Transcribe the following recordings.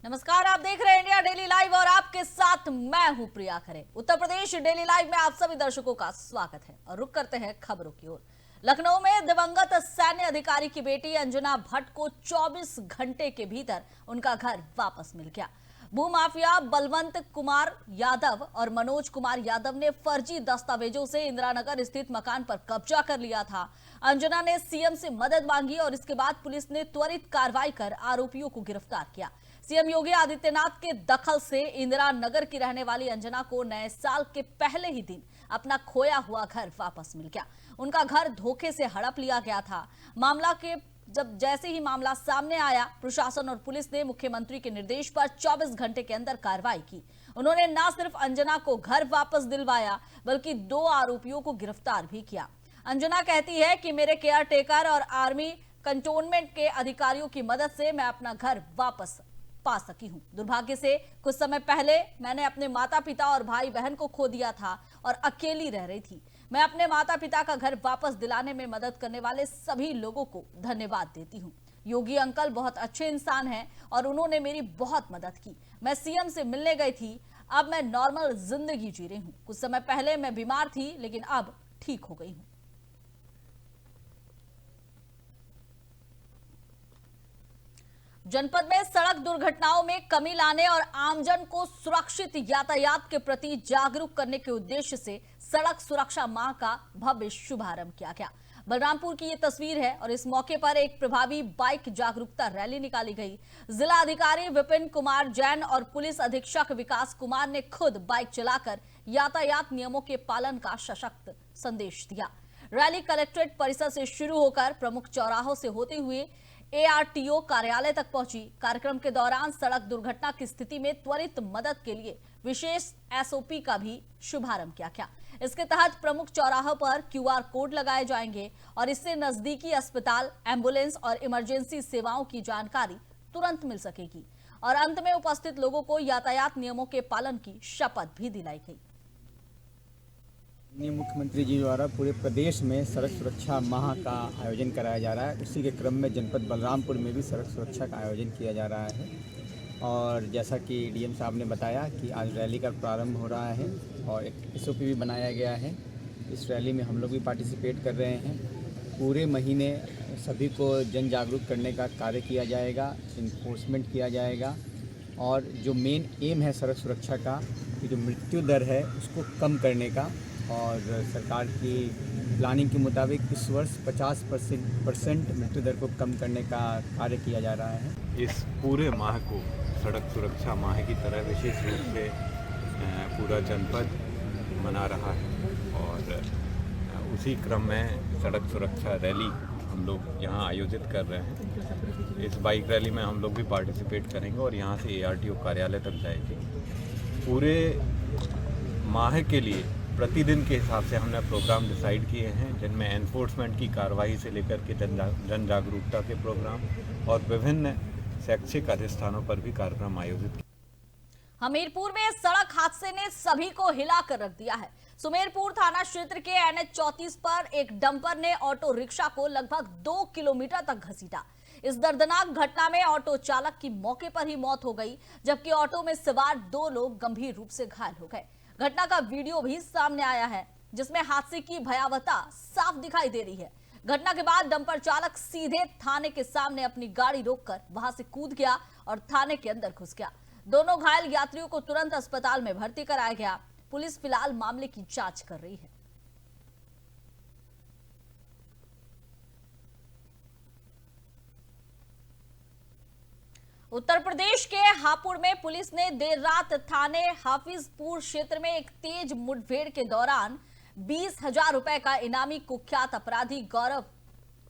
नमस्कार, आप देख रहे हैं इंडिया डेली लाइव और आपके साथ मैं हूं प्रिया खरे। उत्तर प्रदेश डेली लाइव में आप सभी दर्शकों का स्वागत है और रुक करते हैं खबरों की ओर। लखनऊ में दिवंगत सैन्य अधिकारी की बेटी अंजना भट्ट को 24 घंटे के भीतर उनका घर वापस मिल गया। भूमाफिया बलवंत कुमार यादव और मनोज कुमार यादव ने फर्जी दस्तावेजों से इंदिरानगर स्थित मकान पर कब्जा कर लिया था। अंजना ने सीएम से मदद मांगी और इसके बाद पुलिस ने त्वरित कार्रवाई कर आरोपियों को गिरफ्तार किया। सीएम योगी आदित्यनाथ के दखल से इंदिरा नगर की रहने वाली अंजना को नए साल के पहले ही दिन अपना खोया हुआ घर वापस मिल गया। उनका घर धोखे से हड़प लिया गया था। मामला के जैसे ही मामला सामने आया, प्रशासन और पुलिस ने मुख्यमंत्री के निर्देश पर 24 घंटे के अंदर कार्रवाई की। उन्होंने न सिर्फ अंजना को घर वापस दिलवाया बल्कि 2 आरोपियों को गिरफ्तार भी किया। अंजना कहती है कि मेरे केयर टेकर और आर्मी कंटोनमेंट के अधिकारियों की मदद से मैं अपना घर वापस पा सकी हूं। दुर्भाग्य से कुछ समय पहले मैंने अपने माता पिता और भाई बहन को खो दिया था और अकेली रह रही थी। मैं अपने माता पिता का घर वापस दिलाने में मदद करने वाले सभी लोगों को धन्यवाद देती हूं। योगी अंकल बहुत अच्छे इंसान हैं और उन्होंने मेरी बहुत मदद की। मैं सीएम से मिलने गई थी, अब मैं नॉर्मल जिंदगी जी रही हूं। कुछ समय पहले मैं बीमार थी लेकिन अब ठीक हो गई हूं। जनपद में सड़क दुर्घटनाओं में कमी लाने और आमजन को सुरक्षित यातायात के प्रति जागरूक करने के उद्देश्य से सड़क सुरक्षा माह का भव्य शुभारंभ किया गया। बलरामपुर की ये तस्वीर है और इस मौके पर एक प्रभावी बाइक जागरूकता रैली निकाली गई। जिला अधिकारी विपिन कुमार जैन और पुलिस अधीक्षक विकास कुमार ने खुद बाइक चलाकर यातायात नियमों के पालन का सशक्त संदेश दिया। रैली कलेक्ट्रेट परिसर से शुरू होकर प्रमुख चौराहों से होते हुए एआरटीओ कार्यालय तक पहुंची। कार्यक्रम के दौरान सड़क दुर्घटना की स्थिति में त्वरित मदद के लिए विशेष एसओपी का भी शुभारंभ किया गया। इसके तहत प्रमुख चौराहों पर क्यूआर कोड लगाए जाएंगे और इससे नजदीकी अस्पताल, एम्बुलेंस और इमरजेंसी सेवाओं की जानकारी तुरंत मिल सकेगी। और अंत में उपस्थित लोगों को यातायात नियमों के पालन की शपथ भी दिलाई गई। मुख्यमंत्री जी द्वारा पूरे प्रदेश में सड़क सुरक्षा माह का आयोजन कराया जा रहा है। उसी के क्रम में जनपद बलरामपुर में भी सड़क सुरक्षा का आयोजन किया जा रहा है। और जैसा कि डीएम साहब ने बताया कि आज रैली का प्रारंभ हो रहा है और एक एसओपी भी बनाया गया है। इस रैली में हम लोग भी पार्टिसिपेट कर रहे हैं। पूरे महीने सभी को जन जागरूक करने का कार्य किया जाएगा, इन्फोर्समेंट किया जाएगा और जो मेन एम है सड़क सुरक्षा का, कि जो मृत्यु दर है उसको कम करने का। और सरकार की प्लानिंग के मुताबिक इस वर्ष 50% मृत्यु दर को कम करने का कार्य किया जा रहा है। इस पूरे माह को सड़क सुरक्षा माह की तरह विशेष रूप से पूरा जनपद मना रहा है और उसी क्रम में सड़क सुरक्षा रैली हम लोग यहाँ आयोजित कर रहे हैं। इस बाइक रैली में हम लोग भी पार्टिसिपेट करेंगे और यहाँ से एआरटीओ कार्यालय तक जाएगी। पूरे माह के लिए प्रतिदिन के हिसाब से हमने प्रोग्राम डिसाइड किए हैं, जिनमें एनफोर्समेंट की कार्रवाई से लेकर के जन जागरूकता के प्रोग्राम और विभिन्न शैक्षिक अधिष्ठानों पर भी कार्यक्रम आयोजित किए। हमीरपुर में सड़क हादसे ने सभी को हिलाकर रख दिया है। सुमेरपुर थाना क्षेत्र के NH 34 पर एक डंपर ने ऑटो रिक्शा को लगभग 2 किलोमीटर तक घसीटा। इस दर्दनाक घटना में ऑटो चालक की मौके पर ही मौत हो गई, जबकि ऑटो में सवार 2 लोग गंभीर रूप से घायल हो गए। घटना का वीडियो भी सामने आया है, जिसमें हादसे की भयावहता साफ दिखाई दे रही है। घटना के बाद डंपर चालक सीधे थाने के सामने अपनी गाड़ी रोककर वहां से कूद गया और थाने के अंदर घुस गया। दोनों घायल यात्रियों को तुरंत अस्पताल में भर्ती कराया गया। पुलिस फिलहाल मामले की जांच कर रही है। उत्तर प्रदेश के हापुड़ में पुलिस ने देर रात थाने हाफिजपुर क्षेत्र में एक तेज मुठभेड़ के दौरान 20,000 रुपए का इनामी कुख्यात अपराधी गौरव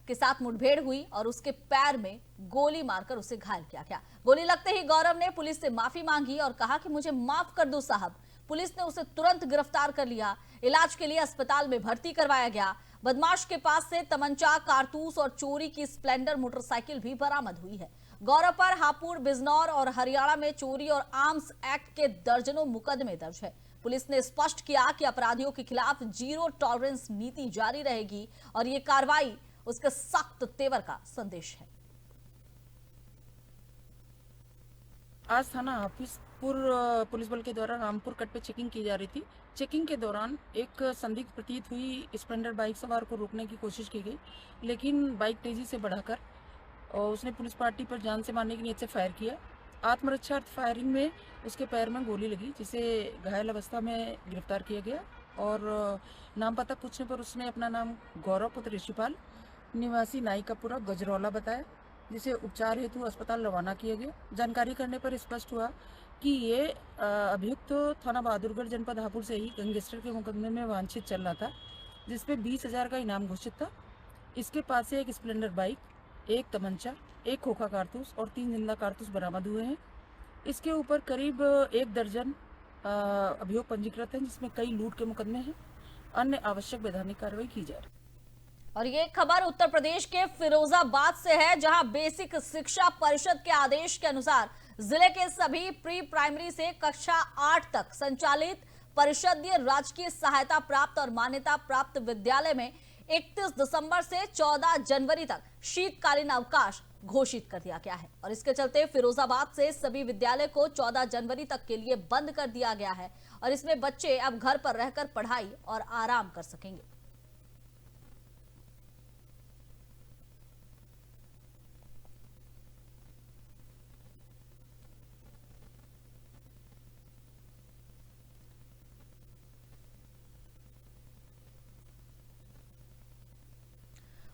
के साथ मुठभेड़ हुई और उसके पैर में गोली मारकर उसे घायल किया गया। गोली लगते ही गौरव ने पुलिस से माफी मांगी और कहा कि मुझे माफ कर दो साहब। पुलिस ने उसे तुरंत गिरफ्तार कर लिया। इलाज के लिए अस्पताल में भर्ती करवाया गया। बदमाश के पास से तमंचा, कारतूस और चोरी की स्प्लेंडर मोटरसाइकिल भी बरामद हुई है। गौरव पर हापुड़, बिजनौर और हरियाणा में चोरी और आर्म्स एक्ट के दर्जनों मुकदमे दर्ज है। पुलिस ने स्पष्ट किया कि अपराधियों के खिलाफ जीरो टॉलरेंस नीति जारी रहेगी और ये कार्रवाई उसके सख्त तेवर का संदेश है। आज थाना हाफिजपुर पुलिस बल के द्वारा रामपुर कट पे चेकिंग की जा रही थी। चेकिंग के दौरान एक संदिग्ध प्रतीत हुई स्प्लेंडर बाइक सवार को रोकने की कोशिश की गई, लेकिन बाइक तेजी से बढ़ाकर और उसने पुलिस पार्टी पर जान से मारने की नीयत से फायर किया। आत्मरक्षार्थ फायरिंग में उसके पैर में गोली लगी, जिसे घायल अवस्था में गिरफ्तार किया गया और नाम पता पूछने पर उसने अपना नाम गौरव पुत्र ऋषिपाल निवासी नायिकापुरा गजरौला बताया, जिसे उपचार हेतु अस्पताल रवाना किया गया। जानकारी करने पर स्पष्ट हुआ कि ये अभियुक्त थाना बहादुरगढ़ जनपद हापुड़ से ही गैंगस्टर के मुकदमे में वांछित चल रहा था, जिसपे 20,000 का इनाम घोषित था। इसके पास से एक स्प्लेंडर बाइक, एक तमंचा, एक खोखा कारतूस और 3 जिंदा कारतूस बरामद हुए हैं। इसके ऊपर करीब 1 दर्जन अभियोग पंजीकृत हैं, जिसमें कई लूट के मुकदमे हैं। अन्य आवश्यक वैधानिक कार्रवाई की जा रही है। और ये खबर उत्तर प्रदेश के फिरोजाबाद से है, जहां बेसिक शिक्षा परिषद के आदेश के अनुसार जिले के सभी प्री प्राइमरी से कक्षा 8 तक संचालित परिषदीय राजकीय सहायता प्राप्त और मान्यता प्राप्त विद्यालय में 31 दिसंबर से 14 जनवरी तक शीतकालीन अवकाश घोषित कर दिया गया है। और इसके चलते फिरोजाबाद से सभी विद्यालय को 14 जनवरी तक के लिए बंद कर दिया गया है और इसमें बच्चे अब घर पर रहकर पढ़ाई और आराम कर सकेंगे।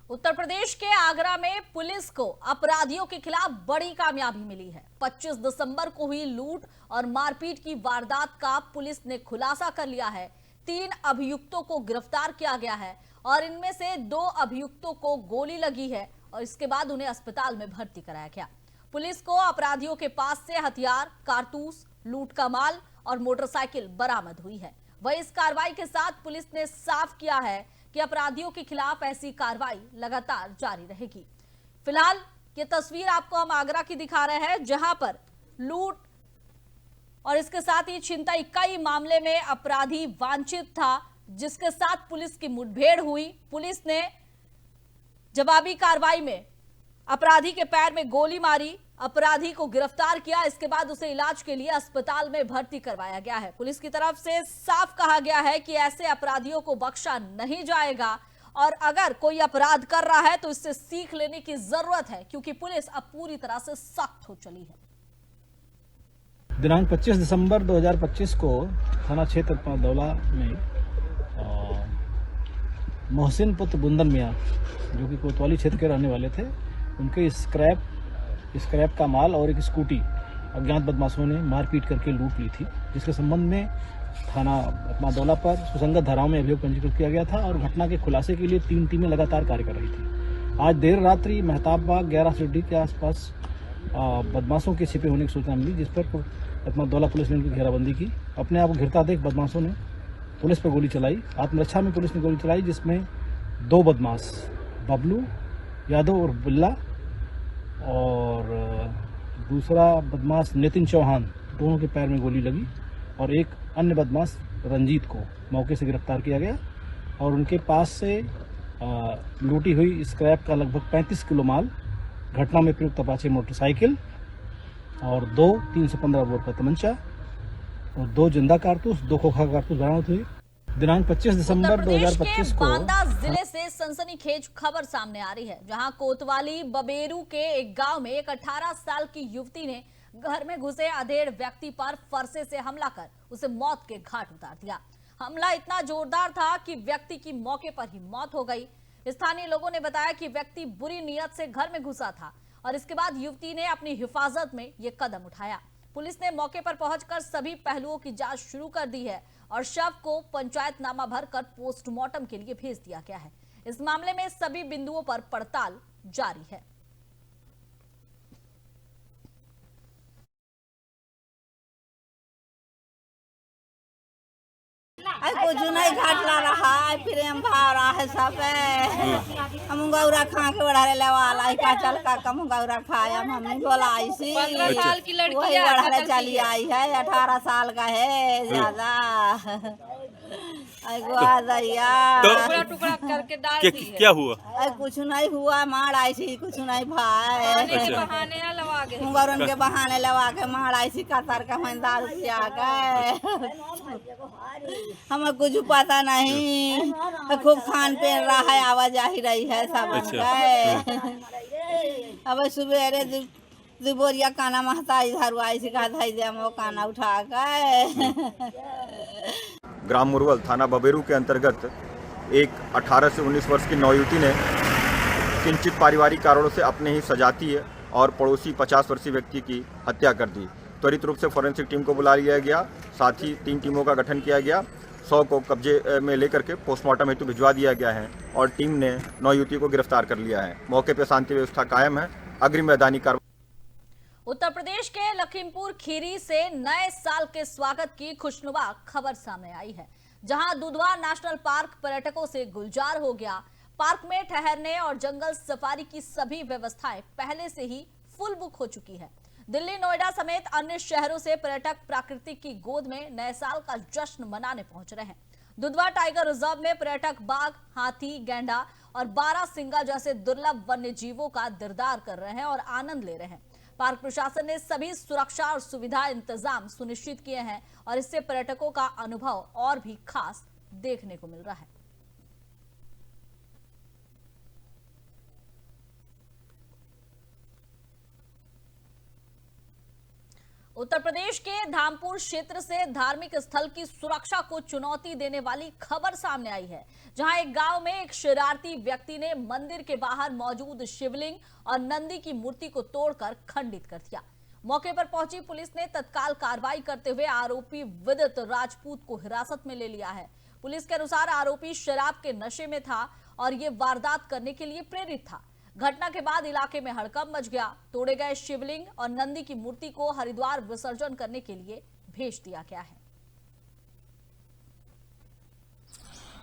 उत्तर प्रदेश के आगरा में पुलिस को अपराधियों के खिलाफ बड़ी कामयाबी मिली है। 25 दिसंबर को हुई लूट और मारपीट की वारदात का पुलिस ने खुलासा कर लिया है। 3 अभियुक्तों को गिरफ्तार किया गया है और इनमें से 2 अभियुक्तों को गोली लगी है और इसके बाद उन्हें अस्पताल में भर्ती कराया गया। पुलिस को अपराधियों के पास से हथियार, कारतूस, लूट का माल और मोटरसाइकिल बरामद हुई है। वहीं इस कार्रवाई के साथ पुलिस ने साफ किया है कि अपराधियों के खिलाफ ऐसी कार्रवाई लगातार जारी रहेगी। फिलहाल ये तस्वीर आपको हम आगरा की दिखा रहे हैं, जहां पर लूट और इसके साथ ही छिनतई कई मामले में अपराधी वांछित था, जिसके साथ पुलिस की मुठभेड़ हुई। पुलिस ने जवाबी कार्रवाई में अपराधी के पैर में गोली मारी, अपराधी को गिरफ्तार किया। इसके बाद उसे इलाज के लिए अस्पताल में भर्ती करवाया गया है। पुलिस की तरफ से साफ कहा गया है कि ऐसे अपराधियों को बख्शा नहीं जाएगा और अगर कोई अपराध कर रहा है तो इससे सीख लेने की जरूरत है, क्योंकि पुलिस अब पूरी तरह से सख्त हो चली है। दिनांक 25 दिसंबर 2025 को थाना क्षेत्र दौला में मोहसिन पुत्र बुंदन मियाँ, जो कि कोतवाली क्षेत्र के रहने वाले थे, उनके स्क्रैप का माल और एक स्कूटी अज्ञात बदमाशों ने मारपीट करके लूट ली थी, जिसके संबंध में थाना दौला पर सुसंगत धाराओं में अभियोग पंजीकृत किया गया था और घटना के खुलासे के लिए 3 टीमें लगातार कार्य कर रही थी। आज देर रात्रि मेहताब बाग 11 सीढ़ी के आसपास बदमाशों के छिपे होने की सूचना मिली, जिस पर दौला पुलिस ने उनकी घेराबंदी की। अपने आप को घिरता देख बदमाशों ने पुलिस पर गोली चलाई। आत्मरक्षा में पुलिस ने गोली चलाई, जिसमें 2 बदमाश बबलू यादव और बिल्ला और दूसरा बदमाश नितिन चौहान, दोनों के पैर में गोली लगी और एक अन्य बदमाश रंजीत को मौके से गिरफ्तार किया गया और उनके पास से लूटी हुई स्क्रैप का लगभग 35 किलो माल, घटना में प्रयुक्त अपाचे मोटरसाइकिल और 2 315 बोर का तमंचा और 2 जिंदा कारतूस, 2 खोखा कारतूस बरामद हुई। दिनांक 25 दिसंबर 2025 को बांदा जिले से सनसनीखेज खबर सामने आ रही है, जहां कोतवाली बबेरू के एक गांव में एक 18 साल की युवती ने घर में घुसे अधेड़ व्यक्ति पर फरसे से हमला कर उसे मौत के घाट उतार दिया। हमला इतना जोरदार था कि व्यक्ति की मौके पर ही मौत हो गई। स्थानीय लोगों ने बताया कि व्यक्ति बुरी नीयत से घर में घुसा था और इसके बाद युवती ने अपनी हिफाजत में यह कदम उठाया। पुलिस ने मौके पर पहुंचकर सभी पहलुओं की जांच शुरू कर दी है और शव को पंचायतनामा भरकर पोस्टमार्टम के लिए भेज दिया गया है। इस मामले में सभी बिंदुओं पर पड़ताल जारी है। कुछ नहीं घाटला रहा है, फिर हम भाव रहा है सब हम गौरा खा के बढ़ा ले वाला का चल का कम गौरा खाया हमने बोला ऐसी 15 साल की लड़की वही बढ़ा चली आई है, 18 साल का है ज्यादा। तो टुकड़ा करके डाल क्या हुआ? कुछ नहीं हुआ, मार आई थी, कुछ नहीं भाई। अच्छा। मुंगरन के बहाने लगा के मार आई थी, कतर का दारू पिया गए। हमें कुछ पता नहीं, खूब खान पीन रहा है, आवाजाही रही है सब। अच्छा। अब सुबेरे दुबोरिया काना महता इधर आई थी, कहा वो काना उठा गए। ग्राम मुरवल थाना बबेरू के अंतर्गत एक 18 से 19 वर्ष की नौयुवती ने किंचित पारिवारिक कारणों से अपने ही सजातीय और पड़ोसी 50 वर्षीय व्यक्ति की हत्या कर दी। त्वरित रूप से फॉरेंसिक टीम को बुला लिया गया, साथ ही 3 टीमों का गठन किया गया। 100 को कब्जे में लेकर के पोस्टमार्टम हेतु भिजवा दिया गया है और टीम ने नौयुवती को गिरफ्तार कर लिया है। मौके पर शांति व्यवस्था कायम है। अग्रिम मैदानी कार्रवाई। उत्तर प्रदेश के लखीमपुर खीरी से नए साल के स्वागत की खुशनुमा खबर सामने आई है, जहां दुधवा नेशनल पार्क पर्यटकों से गुलजार हो गया। पार्क में ठहरने और जंगल सफारी की सभी व्यवस्थाएं पहले से ही फुल बुक हो चुकी है। दिल्ली, नोएडा समेत अन्य शहरों से पर्यटक प्रकृति की गोद में नए साल का जश्न मनाने पहुंच रहे हैं। दुधवा टाइगर रिजर्व में पर्यटक बाघ, हाथी, गैंडा और बारहसिंगा जैसे दुर्लभ वन्य जीवों का दीदार कर रहे हैं और आनंद ले रहे हैं। पार्क प्रशासन ने सभी सुरक्षा और सुविधा इंतजाम सुनिश्चित किए हैं और इससे पर्यटकों का अनुभव और भी खास देखने को मिल रहा है। उत्तर प्रदेश के धामपुर क्षेत्र से धार्मिक स्थल की सुरक्षा को चुनौती देने वाली खबर सामने आई है, जहां एक गांव में एक शरारती व्यक्ति ने मंदिर के बाहर मौजूद शिवलिंग और नंदी की मूर्ति को तोड़कर खंडित कर दिया। मौके पर पहुंची पुलिस ने तत्काल कार्रवाई करते हुए आरोपी विदित राजपूत को हिरासत में ले लिया है। पुलिस के अनुसार आरोपी शराब के नशे में था और ये वारदात करने के लिए प्रेरित था। घटना के बाद इलाके में हड़कंप मच गया। तोड़े गए शिवलिंग और नंदी की मूर्ति को हरिद्वार विसर्जन करने के लिए भेज दिया गया है।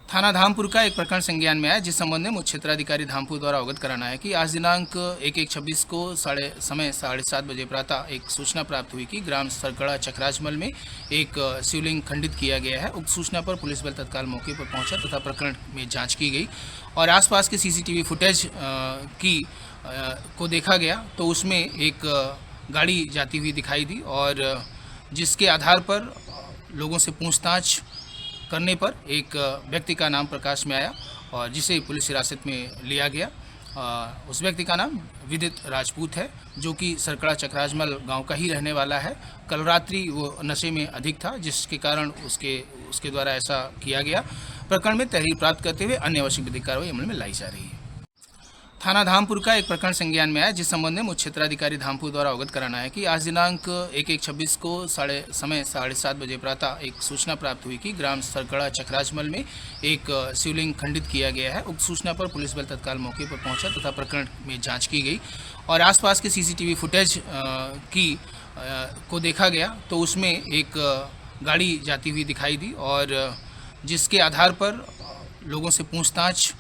थाना धामपुर का एक प्रकरण संज्ञान में आया, जिस संबंध में मुख्य क्षेत्राधिकारी धामपुर द्वारा अवगत कराना है कि आज दिनांक 1/1/26 को समय 7:30 बजे प्रातः एक सूचना प्राप्त हुई कि ग्राम सरकड़ा चक्राजमल में एक शिवलिंग खंडित किया गया है। उक्त सूचना पर पुलिस बल तत्काल मौके पर पहुंचा तथा प्रकरण में जांच की गई और आसपास के सीसीटीवी फुटेज को देखा गया तो उसमें एक गाड़ी जाती हुई दिखाई दी और जिसके आधार पर लोगों से पूछताछ करने पर एक व्यक्ति का नाम प्रकाश में आया और जिसे पुलिस हिरासत में लिया गया। उस व्यक्ति का नाम विदित राजपूत है, जो कि सरकड़ा चक्राजमल गांव का ही रहने वाला है। कल रात्रि वो नशे में अधिक था, जिसके कारण उसके द्वारा ऐसा किया गया। प्रकरण में तहरीर प्राप्त करते हुए अन्य आवश्यक विधिक कार्रवाई अमल में लाई जा रही है। थाना धामपुर का एक प्रकरण संज्ञान में आया, जिस संबंध में मुख्य क्षेत्राधिकारी धामपुर द्वारा अवगत कराना है कि आज दिनांक 1/1/26 को समय 7:30 बजे प्रातः एक सूचना प्राप्त हुई कि ग्राम सरकड़ा चक्राजमल में एक शिवलिंग खंडित किया गया है। उक्त सूचना पर पुलिस बल तत्काल मौके पर पहुंचा तथा प्रकरण में जांच की गई और आसपास के सीसीटीवी फुटेज को देखा गया तो उसमें एक गाड़ी जाती हुई दिखाई दी और जिसके आधार पर लोगों से पूछताछ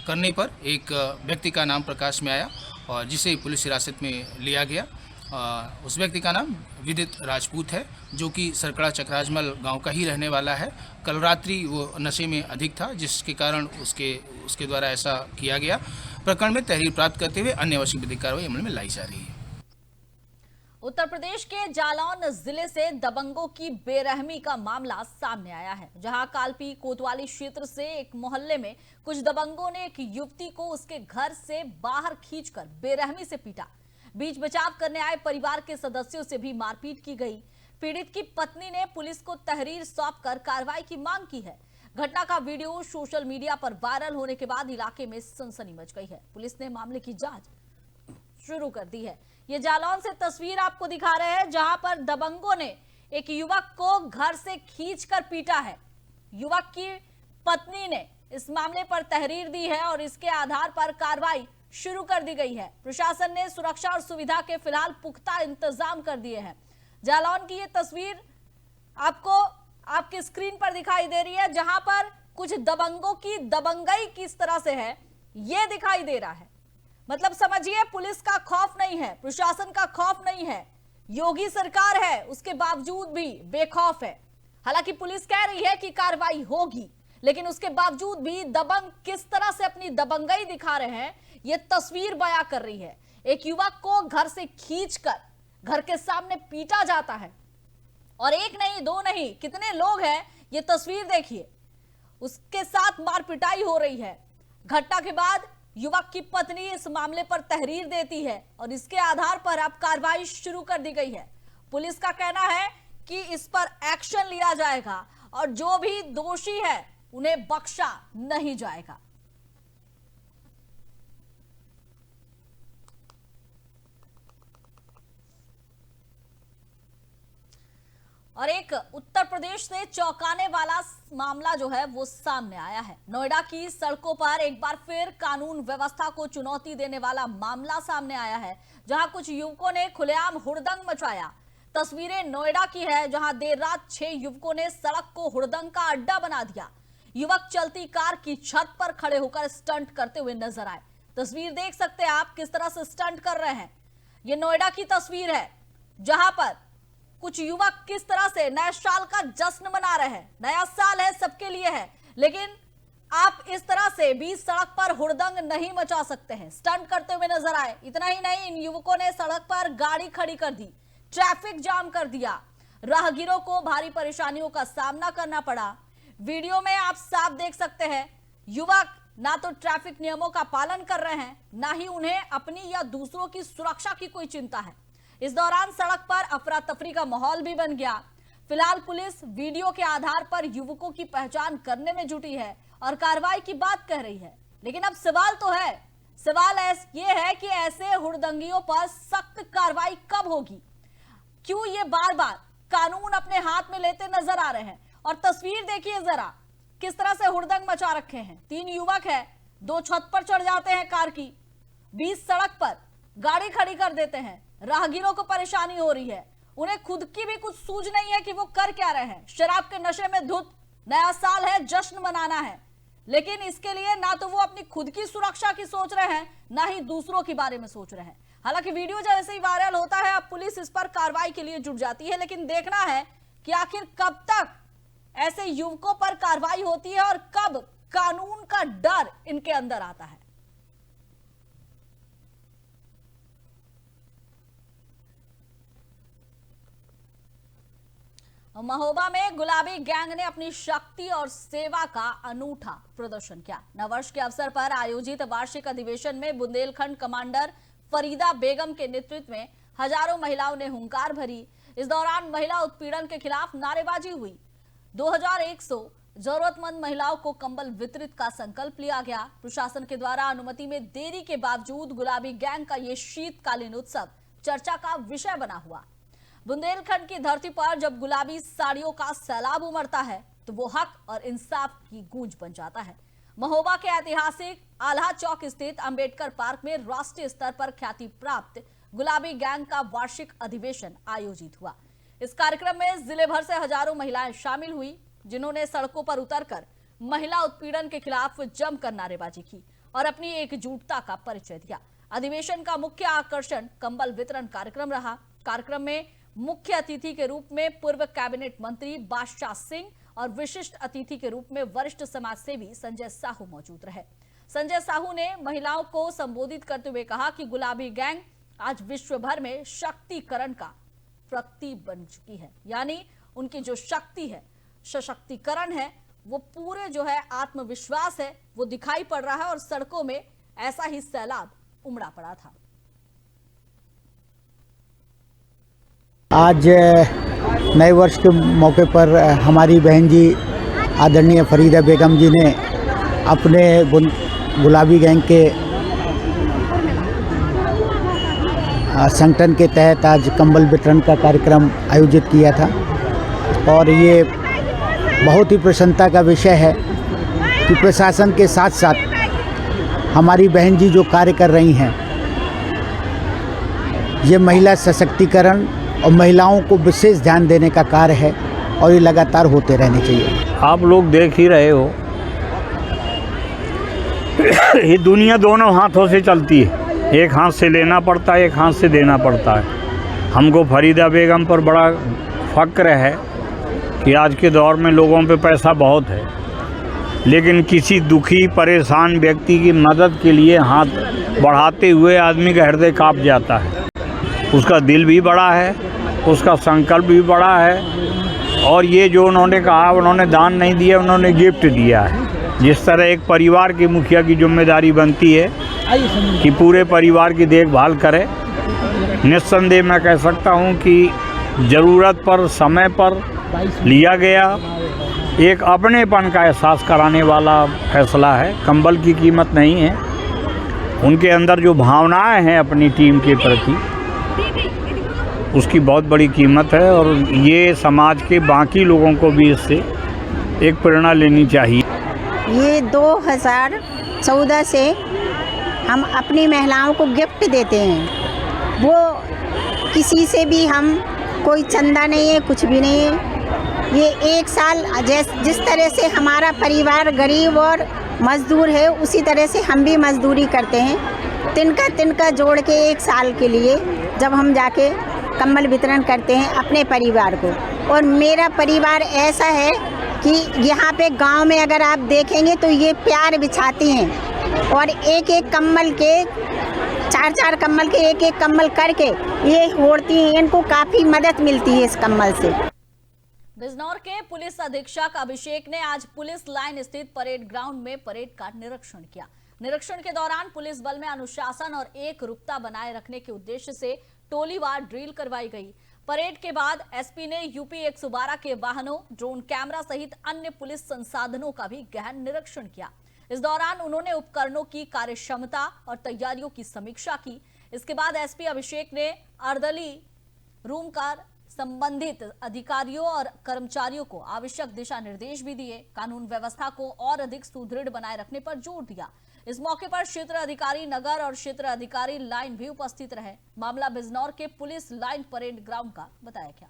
करने पर एक व्यक्ति का नाम प्रकाश में आया और जिसे पुलिस हिरासत में लिया गया। उस व्यक्ति का नाम विदित राजपूत है, जो कि सरकड़ा चक्राजमल गांव का ही रहने वाला है। कल रात्रि वो नशे में अधिक था, जिसके कारण उसके द्वारा ऐसा किया गया। प्रकरण में तहरीर प्राप्त करते हुए अन्य आवश्यक विधिक कार्रवाई अमल में लाई जा रही है। उत्तर प्रदेश के जालौन जिले से दबंगों की बेरहमी का मामला सामने आया है, जहां कालपी कोतवाली क्षेत्र से एक मोहल्ले में कुछ दबंगों ने एक युवती को उसके घर से बाहर खींचकर बेरहमी से पीटा। बीच बचाव करने आए परिवार के सदस्यों से भी मारपीट की गई। पीड़ित की पत्नी ने पुलिस को तहरीर सौंपकर कार्रवाई की मांग की है। घटना का वीडियो सोशल मीडिया पर वायरल होने के बाद इलाके में सनसनी मच गई है। पुलिस ने मामले की जांच शुरू कर दी है। ये जालौन से तस्वीर आपको दिखा रहे हैं, जहां पर दबंगों ने एक युवक को घर से खींचकर पीटा है। युवक की पत्नी ने इस मामले पर तहरीर दी है और इसके आधार पर कार्रवाई शुरू कर दी गई है। प्रशासन ने सुरक्षा और सुविधा के फिलहाल पुख्ता इंतजाम कर दिए हैं। जालौन की ये तस्वीर आपको आपकी स्क्रीन पर दिखाई दे रही है, जहां पर कुछ दबंगों की दबंगई किस तरह से है ये दिखाई दे रहा है। मतलब समझिए, पुलिस का खौफ नहीं है, प्रशासन का खौफ नहीं है, योगी सरकार है उसके बावजूद भी बेखौफ है। हालांकि पुलिस कह रही है कि कार्रवाई होगी, लेकिन उसके बावजूद भी दबंग किस तरह से अपनी दबंगई दिखा रहे हैं, यह तस्वीर बयां कर रही है। एक युवक को घर से खींचकर घर के सामने पीटा जाता है, और एक नहीं दो नहीं कितने लोग हैं, ये तस्वीर देखिए। उसके साथ मार पिटाई हो रही है। घटना के बाद युवक की पत्नी इस मामले पर तहरीर देती है और इसके आधार पर अब कार्रवाई शुरू कर दी गई है। पुलिस का कहना है कि इस पर एक्शन लिया जाएगा और जो भी दोषी है उन्हें बख्शा नहीं जाएगा। और एक उत्तर प्रदेश से चौंकाने वाला मामला जो है वो सामने आया है। नोएडा की सड़कों पर एक बार फिर कानून व्यवस्था को चुनौती देने वाला मामला सामने आया है, जहां कुछ युवकों ने खुलेआम हुड़दंग मचाया। तस्वीरें नोएडा की है, जहां देर रात 6 युवकों ने सड़क को हुड़दंग का अड्डा बना दिया। युवक चलती कार की छत पर खड़े होकर स्टंट करते हुए नजर आए। तस्वीर देख सकते हैं आप किस तरह से स्टंट कर रहे हैं। ये नोएडा की तस्वीर है, जहां पर कुछ युवक किस तरह से नए साल का जश्न मना रहे हैं। नया साल है, सबके लिए है, लेकिन आप इस तरह से भी सड़क पर हुड़दंग नहीं मचा सकते हैं। स्टंट करते हुए नजर आए। इतना ही नहीं, इन युवकों ने सड़क पर गाड़ी खड़ी कर दी, ट्रैफिक जाम कर दिया। राहगीरों को भारी परेशानियों का सामना करना पड़ा। वीडियो में आप साफ देख सकते हैं, युवक ना तो ट्रैफिक नियमों का पालन कर रहे हैं, ना ही उन्हें अपनी या दूसरों की सुरक्षा की कोई चिंता है। इस दौरान सड़क पर अफरा तफरी का माहौल भी बन गया। फिलहाल पुलिस वीडियो के आधार पर युवकों की पहचान करने में जुटी है और कार्रवाई की बात कह रही है। लेकिन अब सवाल तो है, सवाल ये है कि ऐसे हुड़दंगियों पर सख्त कार्रवाई कब होगी? क्यों ये बार बार कानून अपने हाथ में लेते नजर आ रहे हैं? और तस्वीर देखिए जरा, किस तरह से हुड़दंग मचा रखे हैं। 3 युवक है, 2 छत पर चढ़ जाते हैं कार की, 20 सड़क पर गाड़ी खड़ी कर देते हैं। राहगीरों को परेशानी हो रही है, उन्हें खुद की भी कुछ सूझ नहीं है कि वो कर क्या रहे हैं। शराब के नशे में धुत, नया साल है, जश्न मनाना है, लेकिन इसके लिए ना तो वो अपनी खुद की सुरक्षा की सोच रहे हैं, ना ही दूसरों के बारे में सोच रहे हैं। हालांकि वीडियो जैसे ही वायरल होता है, अब पुलिस इस पर कार्रवाई के लिए जुट जाती है, लेकिन देखना है कि आखिर कब तक ऐसे युवकों पर कार्रवाई होती है और कब कानून का डर इनके अंदर आता है। महोबा में गुलाबी गैंग ने अपनी शक्ति और सेवा का अनूठा प्रदर्शन किया। नववर्ष के अवसर पर आयोजित वार्षिक अधिवेशन में बुंदेलखंड कमांडर फरीदा बेगम के नेतृत्व में हजारों महिलाओं ने हुंकार भरी। इस दौरान महिला उत्पीड़न के खिलाफ नारेबाजी हुई। 2100 जरूरतमंद महिलाओं को कंबल वितरित का संकल्प लिया गया। प्रशासन के द्वारा अनुमति में देरी के बावजूद गुलाबी गैंग का ये शीतकालीन उत्सव चर्चा का विषय बना हुआ। बुंदेलखंड की धरती पर जब गुलाबी साड़ियों का सैलाब उमड़ता है तो वो हक और इंसाफ की गूंज बन जाता है। महोबा के ऐतिहासिक आल्हा चौक स्थित अंबेडकर पार्क में राष्ट्रीय स्तर पर ख्याति प्राप्त गुलाबी गैंग का वार्षिक अधिवेशन आयोजित हुआ। इस कार्यक्रम में जिले भर से हजारों महिलाएं शामिल हुई, जिन्होंने सड़कों पर उतरकर महिला उत्पीड़न के खिलाफ जमकर नारेबाजी की और अपनी एकजुटता का परिचय दिया। अधिवेशन का मुख्य आकर्षण कंबल वितरण कार्यक्रम रहा। कार्यक्रम में मुख्य अतिथि के रूप में पूर्व कैबिनेट मंत्री बादशाह सिंह और विशिष्ट अतिथि के रूप में वरिष्ठ समाज सेवी संजय साहू मौजूद रहे। संजय साहू ने महिलाओं को संबोधित करते हुए कहा कि गुलाबी गैंग आज विश्व भर में शक्तिकरण का प्रतीक बन चुकी है, यानी उनकी जो शक्ति है, सशक्तिकरण है, वो पूरे जो है आत्मविश्वास है, वो दिखाई पड़ रहा है और सड़कों में ऐसा ही सैलाब उमड़ा पड़ा था। आज नए वर्ष के मौके पर हमारी बहन जी आदरणीय फरीदा बेगम जी ने अपने गुलाबी गैंग के संगठन के तहत आज कंबल वितरण का कार्यक्रम आयोजित किया था और ये बहुत ही प्रसन्नता का विषय है कि प्रशासन के साथ साथ हमारी बहन जी जो कार्य कर रही हैं, ये महिला सशक्तिकरण और महिलाओं को विशेष ध्यान देने का कार्य है और ये लगातार होते रहने चाहिए। आप लोग देख ही रहे हो, ये दुनिया दोनों हाथों से चलती है, एक हाथ से लेना पड़ता है, एक हाथ से देना पड़ता है। हमको फरीदा बेगम पर बड़ा फ़क्र है कि आज के दौर में लोगों पे पैसा बहुत है, लेकिन किसी दुखी परेशान व्यक्ति की मदद के लिए हाथ बढ़ाते हुए आदमी का हृदय कांप जाता है। उसका दिल भी बड़ा है, उसका संकल्प भी बड़ा है, और ये जो उन्होंने कहा, उन्होंने दान नहीं दिया, उन्होंने गिफ्ट दिया है। जिस तरह एक परिवार के मुखिया की जिम्मेदारी बनती है कि पूरे परिवार की देखभाल करे, निस्संदेह मैं कह सकता हूँ कि ज़रूरत पर समय पर लिया गया एक अपनेपन का एहसास कराने वाला फैसला है। कंबल की कीमत नहीं है, उनके अंदर जो भावनाएं हैं अपनी टीम के प्रति, उसकी बहुत बड़ी कीमत है, और ये समाज के बाकी लोगों को भी इससे एक प्रेरणा लेनी चाहिए। ये 2014 से हम अपनी महिलाओं को गिफ्ट देते हैं। वो किसी से भी हम कोई चंदा नहीं है, कुछ भी नहीं है। ये एक साल जिस तरह से हमारा परिवार गरीब और मज़दूर है, उसी तरह से हम भी मज़दूरी करते हैं। तिनका जोड़ के एक साल के लिए जब हम जाके कंबल वितरण करते हैं अपने परिवार को। और मेरा परिवार ऐसा है कि यहाँ पे गांव में अगर आप देखेंगे तो ये प्यार बिछाती हैं, और एक एक कंबल के 4-4 कंबल के एक कंबल करके ये ओढ़ती हैं। इनको काफ़ी मदद मिलती है इस कंबल से। बिजनौर के पुलिस अधीक्षक अभिषेक ने आज पुलिस लाइन स्थित परेड ग्राउंड में परेड का निरीक्षण किया। निरीक्षण के दौरान पुलिस बल में अनुशासन और एकरूपता बनाए रखने के उद्देश्य से टोलीवार ड्रिल करवाई गई। परेड के बाद एसपी ने यूपी 112 के वाहनों, ड्रोन कैमरा सहित अन्य पुलिस संसाधनों का भी गहन निरीक्षण किया। इस दौरान उन्होंने उपकरणों की कार्यक्षमता और तैयारियों की समीक्षा की। इसके बाद एसपी अभिषेक ने अर्दली रूम का संबंधित अधिकारियों और कर्मचारियों को आवश्यक दिशा निर्देश भी दिए। कानून व्यवस्था को और अधिक सुदृढ़ बनाए रखने पर जोर दिया। इस मौके पर क्षेत्र अधिकारी नगर और क्षेत्र अधिकारी लाइन भी उपस्थित रहे। मामला बिजनौर के पुलिस लाइन परेड ग्राउंड का बताया गया।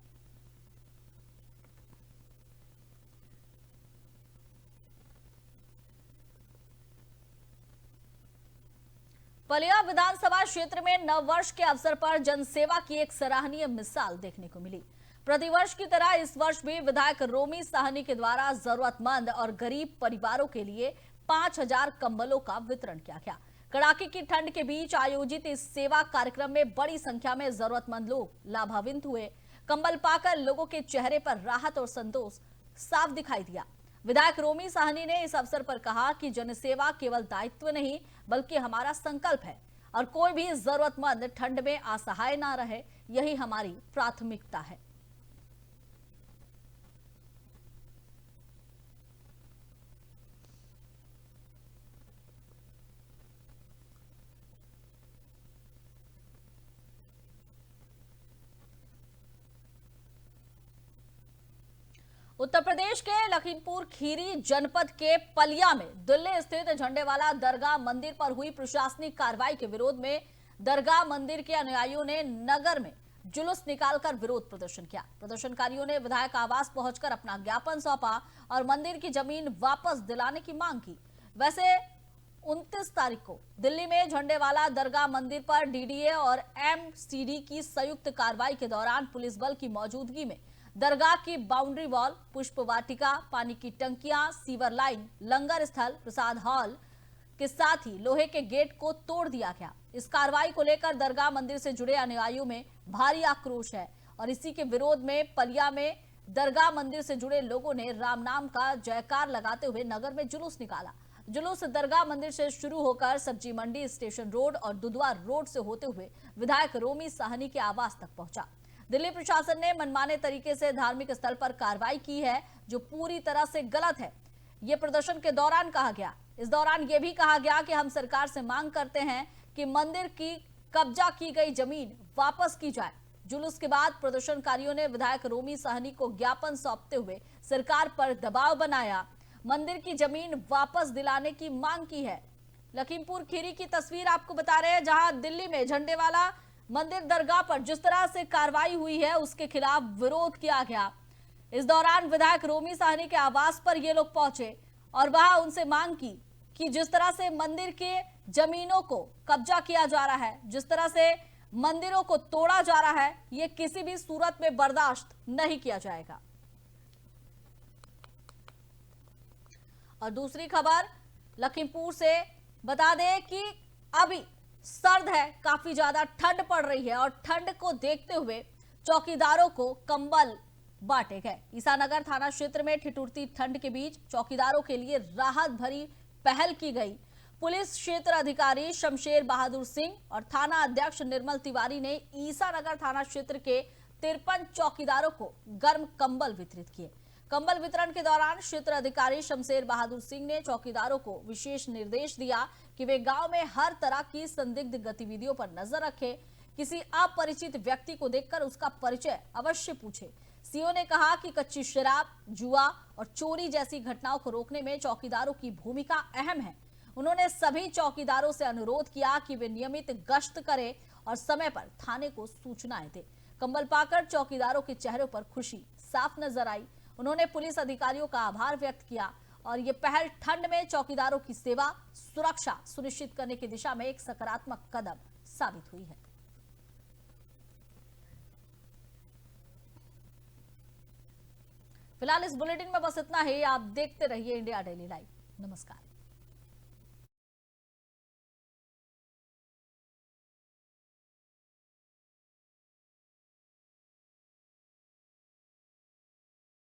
पलिया विधानसभा क्षेत्र में नववर्ष के अवसर पर जनसेवा की एक सराहनीय मिसाल देखने को मिली। प्रतिवर्ष की तरह इस वर्ष भी विधायक रोमी साहनी के द्वारा जरूरतमंद और गरीब परिवारों के लिए 5000 कंबलों का वितरण किया गया। कड़ाके की ठंड के बीच आयोजित इस सेवा कार्यक्रम में बड़ी संख्या में जरूरतमंद लोग लाभान्वित हुए। कंबल पाकर लोगों के चेहरे पर राहत और संतोष साफ दिखाई दिया। विधायक रोमी साहनी ने इस अवसर पर कहा कि जनसेवा केवल दायित्व नहीं बल्कि हमारा संकल्प है, और कोई भी जरूरतमंद ठंड में असहाय ना रहे, यही हमारी प्राथमिकता है। उत्तर प्रदेश के लखीमपुर खीरी जनपद के पलिया में दिल्ली स्थित झंडेवाला दरगाह मंदिर पर हुई प्रशासनिक कार्रवाई के विरोध में दरगाह मंदिर के अनुयायियों ने नगर में जुलूस निकालकर विरोध प्रदर्शन किया। प्रदर्शनकारियों ने विधायक आवास पहुंचकर अपना ज्ञापन सौंपा और मंदिर की जमीन वापस दिलाने की मांग की। वैसे 29 तारीख को दिल्ली में झंडेवाला दरगाह मंदिर पर डीडीए और एमसीडी की संयुक्त कार्रवाई के दौरान पुलिस बल की मौजूदगी में दरगाह की बाउंड्री वॉल, पुष्प वाटिका, पानी की टंकियां, सीवर लाइन, लंगर स्थल, प्रसाद हॉल के साथ ही लोहे के गेट को तोड़ दिया गया। इस कार्रवाई को लेकर दरगाह मंदिर से जुड़े अनुयायियों में भारी आक्रोश है और इसी के विरोध में पलिया में दरगाह मंदिर से जुड़े लोगों ने राम नाम का जयकार लगाते हुए नगर में जुलूस निकाला। जुलूस दरगाह मंदिर से शुरू होकर सब्जी मंडी, स्टेशन रोड और दुधवा रोड से होते हुए विधायक रोमी साहनी के आवास तक पहुंचा। दिल्ली प्रशासन ने मनमाने तरीके से धार्मिक स्थल पर कार्रवाई की है, जो पूरी तरह से गलत है। ये प्रदर्शन के दौरान कहा गया। इस दौरान यह भी कहा गया कि हम सरकार से मांग करते हैं कि मंदिर की कब्जा की गई जमीन वापस की जाए। जुलूस के बाद प्रदर्शनकारियों ने विधायक रोमी साहनी को ज्ञापन सौंपते हुए सरकार पर दबाव बनाया, मंदिर की जमीन वापस दिलाने की मांग की है। लखीमपुर खीरी की तस्वीर आपको बता रहे हैं, जहां दिल्ली में झंडेवाला मंदिर दरगाह पर जिस तरह से कार्रवाई हुई है उसके खिलाफ विरोध किया गया। इस दौरान विधायक रोमी साहनी के आवास पर ये लोग पहुंचे और वहां उनसे मांग की कि जिस तरह से मंदिर के जमीनों को कब्जा किया जा रहा है, जिस तरह से मंदिरों को तोड़ा जा रहा है, ये किसी भी सूरत में बर्दाश्त नहीं किया जाएगा। और दूसरी खबर लखीमपुर से बता दें कि अभी सर्द है, काफी ज्यादा ठंड पड़ रही है और ठंड को देखते हुए चौकीदारों को कंबल बांटे गए। ईसानगर थाना क्षेत्र में ठिठुरती ठंड के बीच चौकीदारों के लिए राहत भरी पहल की गई। पुलिस क्षेत्र अधिकारी शमशेर बहादुर सिंह और थाना अध्यक्ष निर्मल तिवारी ने ईसानगर थाना क्षेत्र के 53 चौकीदारों को गर्म कंबल वितरित किए। कंबल वितरण के दौरान क्षेत्र अधिकारी शमशेर बहादुर सिंह ने चौकीदारों को विशेष निर्देश दिया कि वे गांव में हर तरह की संदिग्ध गतिविधियों पर नजर रखें। किसी अपरिचित व्यक्ति को देखकर उसका परिचय अवश्य पूछें। सीओ ने कहा कि कच्ची शराब, जुआ और चोरी जैसी घटनाओं को रोकने में चौकीदारों की भूमिका अहम है। उन्होंने सभी चौकीदारों से अनुरोध किया कि वे नियमित गश्त करें और समय पर थाने को सूचनाएं दें। कंबल पाकर चौकीदारों के चेहरों पर खुशी साफ नजर आई। उन्होंने पुलिस अधिकारियों का आभार व्यक्त किया और ये पहल ठंड में चौकीदारों की सेवा सुरक्षा सुनिश्चित करने की दिशा में एक सकारात्मक कदम साबित हुई है। फिलहाल इस बुलेटिन में बस इतना ही। आप देखते रहिए इंडिया डेली लाइव। नमस्कार।